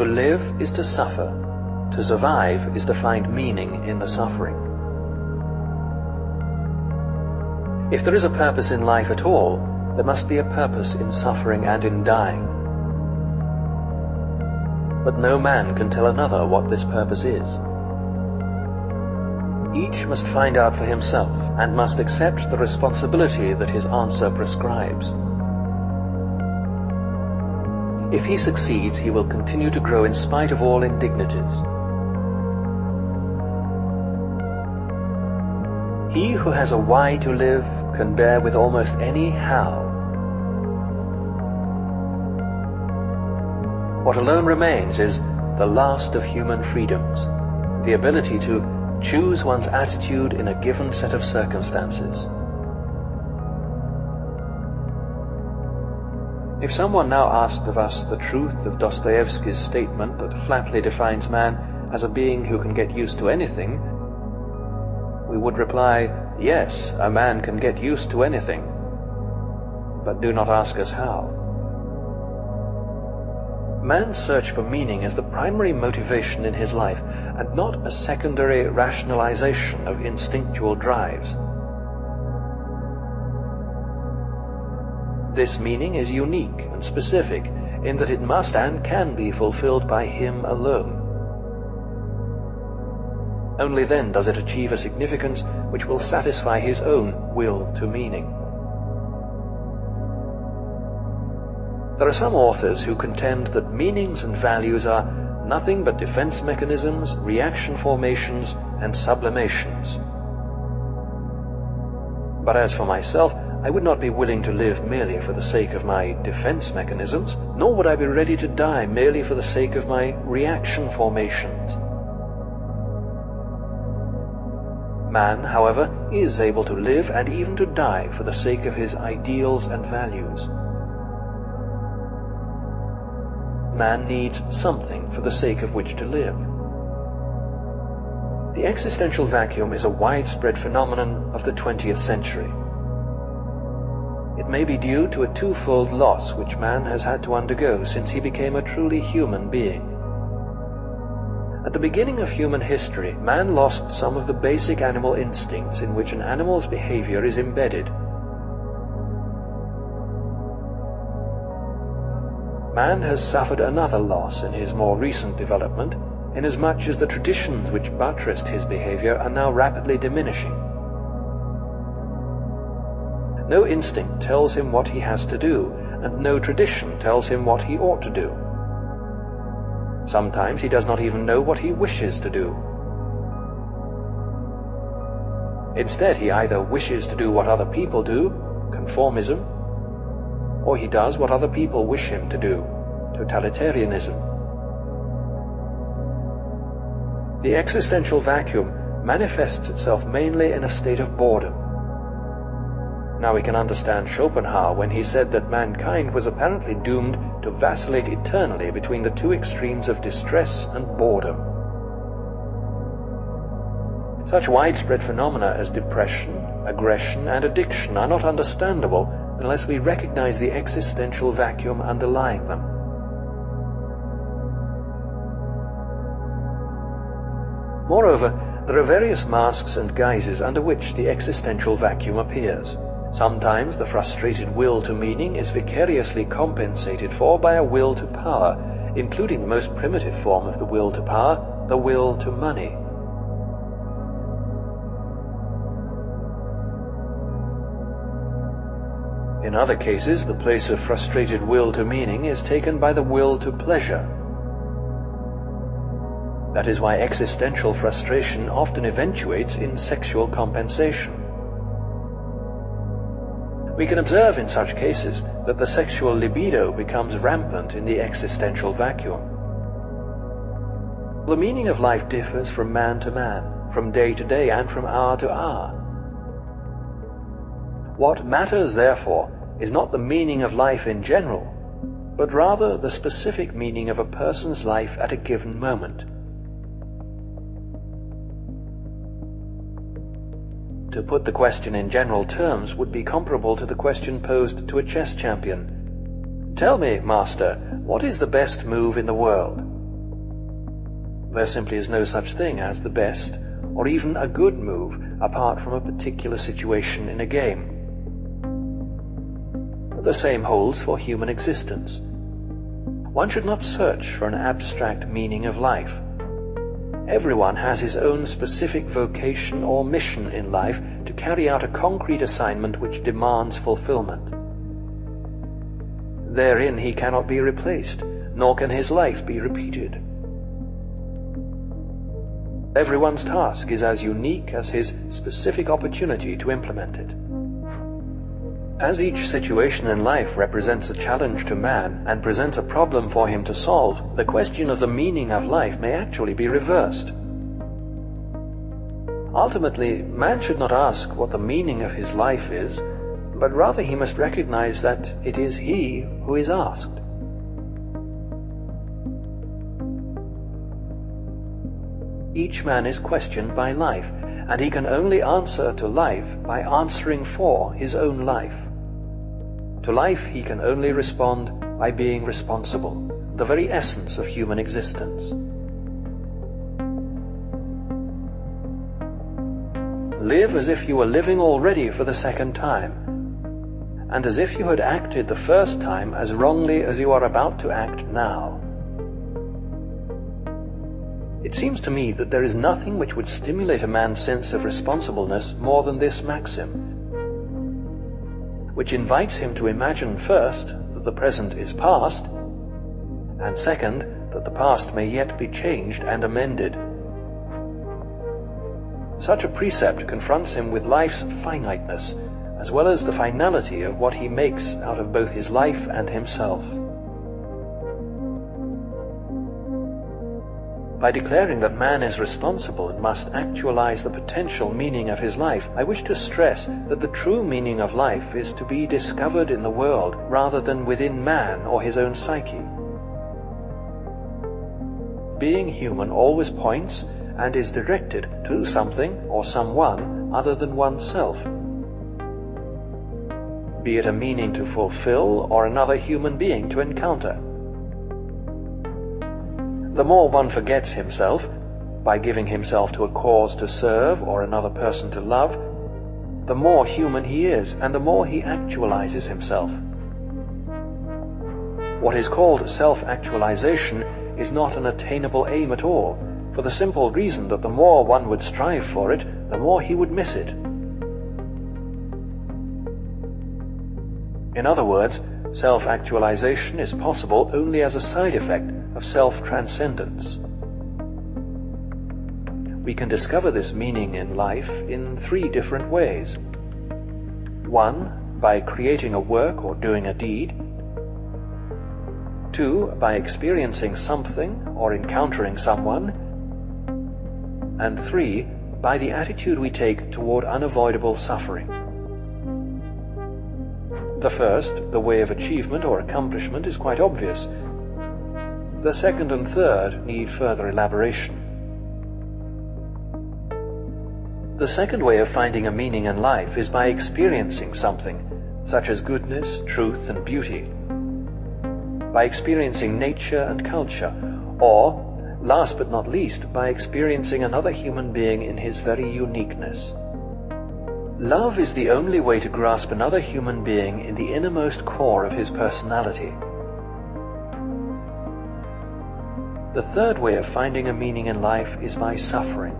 To live is to suffer. To survive is to find meaning in the suffering. If there is a purpose in life at all, there must be a purpose in suffering and in dying. But no man can tell another what this purpose is. Each must find out for himself and must accept the responsibility that his answer prescribes. If he succeeds, he will continue to grow in spite of all indignities. He who has a why to live can bear with almost any how. What alone remains is the last of human freedoms, the ability to choose one's attitude in a given set of circumstances. If someone now asked of us the truth of Dostoevsky's statement that flatly defines man as a being who can get used to anything, we would reply, yes, a man can get used to anything, but do not ask us how. Man's search for meaning is the primary motivation in his life, and not a secondary rationalization of instinctual drives. This meaning is unique and specific in that it must and can be fulfilled by him alone. Only then does it achieve a significance which will satisfy his own will to meaning. There are some authors who contend that meanings and values are nothing but defense mechanisms, reaction formations, and sublimations. But as for myself, I would not be willing to live merely for the sake of my defense mechanisms, nor would I be ready to die merely for the sake of my reaction formations. Man, however, is able to live and even to die for the sake of his ideals and values. Man needs something for the sake of which to live. The existential vacuum is a widespread phenomenon of the 20th century. It may be due to a twofold loss which man has had to undergo since he became a truly human being. At the beginning of human history, man lost some of the basic animal instincts in which an animal's behavior is embedded. Man has suffered another loss in his more recent development, inasmuch as the traditions which buttressed his behavior are now rapidly diminishing. No instinct tells him what he has to do, and no tradition tells him what he ought to do. Sometimes he does not even know what he wishes to do. Instead, he either wishes to do what other people do, conformism, or he does what other people wish him to do, totalitarianism. The existential vacuum manifests itself mainly in a state of boredom. Now we can understand Schopenhauer when he said that mankind was apparently doomed to vacillate eternally between the two extremes of distress and boredom. Such widespread phenomena as depression, aggression, and addiction are not understandable unless we recognize the existential vacuum underlying them. Moreover, there are various masks and guises under which the existential vacuum appears. Sometimes the frustrated will to meaning is vicariously compensated for by a will to power, including the most primitive form of the will to power, the will to money. In other cases, the place of frustrated will to meaning is taken by the will to pleasure. That is why existential frustration often eventuates in sexual compensation. We can observe in such cases that the sexual libido becomes rampant in the existential vacuum. The meaning of life differs from man to man, from day to day, and from hour to hour. What matters, therefore, is not the meaning of life in general, but rather the specific meaning of a person's life at a given moment. To put the question in general terms would be comparable to the question posed to a chess champion. Tell me, master, what is the best move in the world? There simply is no such thing as the best or even a good move apart from a particular situation in a game. The same holds for human existence. One should not search for an abstract meaning of life. Everyone has his own specific vocation or mission in life to carry out a concrete assignment which demands fulfillment. Therein he cannot be replaced, nor can his life be repeated. Everyone's task is as unique as his specific opportunity to implement it. As each situation in life represents a challenge to man and presents a problem for him to solve, the question of the meaning of life may actually be reversed. Ultimately, man should not ask what the meaning of his life is, but rather he must recognize that it is he who is asked. Each man is questioned by life, and he can only answer to life by answering for his own life. To life he can only respond by being responsible, the very essence of human existence. Live as if you were living already for the second time, and as if you had acted the first time as wrongly as you are about to act now. It seems to me that there is nothing which would stimulate a man's sense of responsibleness more than this maxim, which invites him to imagine first that the present is past, and second, that the past may yet be changed and amended. Such a precept confronts him with life's finiteness, as well as the finality of what he makes out of both his life and himself. By declaring that man is responsible and must actualize the potential meaning of his life, I wish to stress that the true meaning of life is to be discovered in the world rather than within man or his own psyche. Being human always points and is directed to something or someone other than oneself, be it a meaning to fulfill or another human being to encounter. The more one forgets himself, by giving himself to a cause to serve or another person to love, the more human he is and the more he actualizes himself. What is called self-actualization is not an attainable aim at all, for the simple reason that the more one would strive for it, the more he would miss it. In other words, self-actualization is possible only as a side effect of self-transcendence. We can discover this meaning in life in three different ways. 1. By creating a work or doing a deed. 2. By experiencing something or encountering someone. And 3. By the attitude we take toward unavoidable suffering. The first, the way of achievement or accomplishment, is quite obvious. The second and third need further elaboration. The second way of finding a meaning in life is by experiencing something, such as goodness, truth, and beauty. By experiencing nature and culture, or, last but not least, by experiencing another human being in his very uniqueness. Love is the only way to grasp another human being in the innermost core of his personality. The third way of finding a meaning in life is by suffering.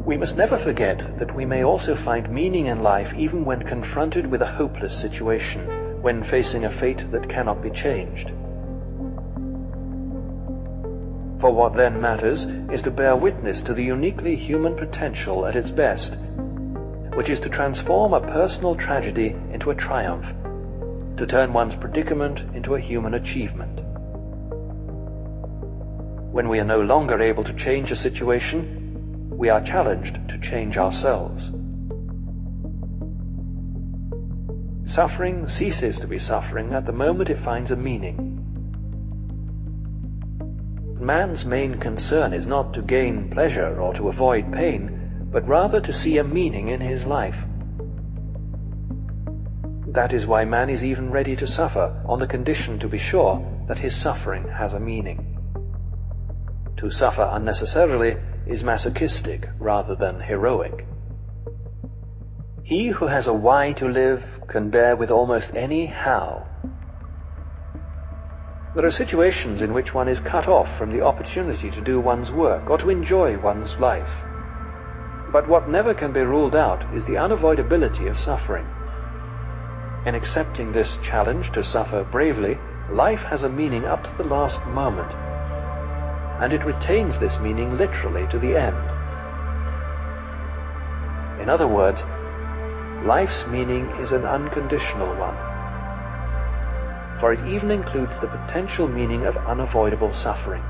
We must never forget that we may also find meaning in life even when confronted with a hopeless situation, when facing a fate that cannot be changed. For what then matters is to bear witness to the uniquely human potential at its best, which is to transform a personal tragedy into a triumph, to turn one's predicament into a human achievement. When we are no longer able to change a situation, we are challenged to change ourselves. Suffering ceases to be suffering at the moment it finds a meaning. Man's main concern is not to gain pleasure or to avoid pain, but rather to see a meaning in his life. That is why man is even ready to suffer, on the condition, to be sure, that his suffering has a meaning. To suffer unnecessarily is masochistic rather than heroic. He who has a why to live can bear with almost any how. There are situations in which one is cut off from the opportunity to do one's work or to enjoy one's life. But what never can be ruled out is the unavoidability of suffering. In accepting this challenge to suffer bravely, life has a meaning up to the last moment, and it retains this meaning literally to the end. In other words, life's meaning is an unconditional one, for it even includes the potential meaning of unavoidable suffering.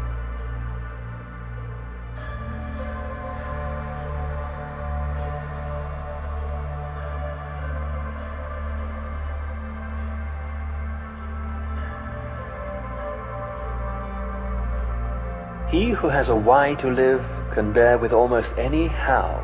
He who has a why to live can bear with almost any how.